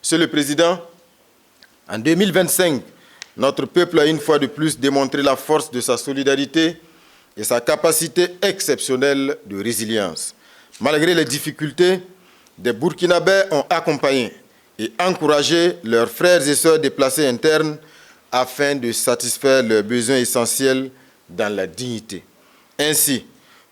Monsieur le Président, en 2025, notre peuple a une fois de plus démontré la force de sa solidarité et sa capacité exceptionnelle de résilience. Malgré les difficultés, des Burkinabés ont accompagné et encouragé leurs frères et sœurs déplacés internes afin de satisfaire leurs besoins essentiels dans la dignité. Ainsi,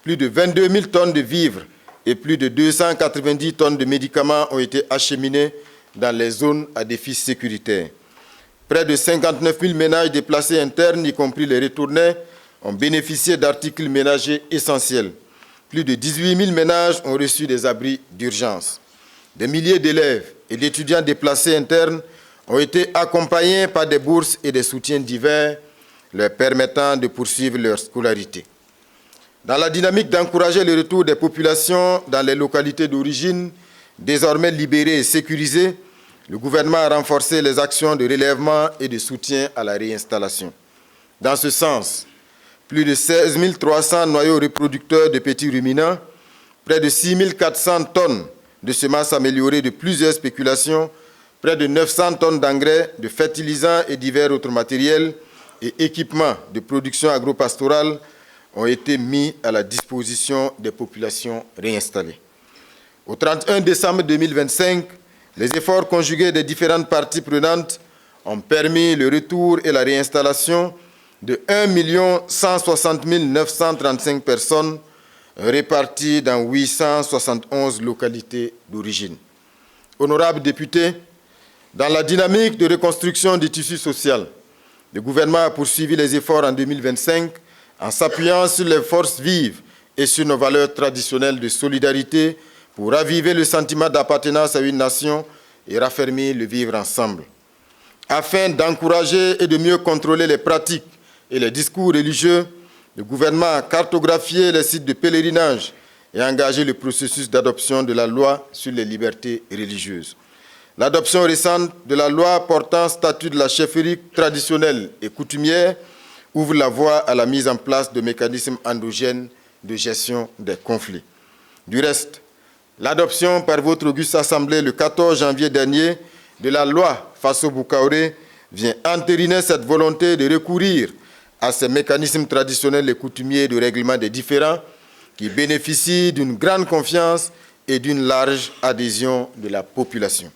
plus de 22 000 tonnes de vivres et plus de 290 tonnes de médicaments ont été acheminés dans les zones à défi sécuritaire. Près de 59 000 ménages déplacés internes, y compris les retournés, ont bénéficié d'articles ménagers essentiels. Plus de 18 000 ménages ont reçu des abris d'urgence. Des milliers d'élèves et d'étudiants déplacés internes ont été accompagnés par des bourses et des soutiens divers leur permettant de poursuivre leur scolarité. Dans la dynamique d'encourager le retour des populations dans les localités d'origine, désormais libérées et sécurisées, le gouvernement a renforcé les actions de relèvement et de soutien à la réinstallation. Dans ce sens, plus de 16 300 noyaux reproducteurs de petits ruminants, près de 6 400 tonnes de semences améliorées de plusieurs spéculations, près de 900 tonnes d'engrais, de fertilisants et divers autres matériels et équipements de production agropastorale ont été mis à la disposition des populations réinstallées. Au 31 décembre 2025, les efforts conjugués des différentes parties prenantes ont permis le retour et la réinstallation de 1 160 935 personnes réparties dans 871 localités d'origine. Honorables députés, dans la dynamique de reconstruction du tissu social, le gouvernement a poursuivi les efforts en 2025 en s'appuyant sur les forces vives et sur nos valeurs traditionnelles de solidarité pour raviver le sentiment d'appartenance à une nation et raffermir le vivre ensemble. Afin d'encourager et de mieux contrôler les pratiques et les discours religieux, le gouvernement a cartographié les sites de pèlerinage et engagé le processus d'adoption de la loi sur les libertés religieuses. L'adoption récente de la loi portant statut de la chefferie traditionnelle et coutumière ouvre la voie à la mise en place de mécanismes endogènes de gestion des conflits. Du reste, l'adoption par votre auguste Assemblée le 14 janvier dernier de la loi Faso Boukaoré vient entériner cette volonté de recourir à ces mécanismes traditionnels et coutumiers de règlement des différends qui bénéficient d'une grande confiance et d'une large adhésion de la population.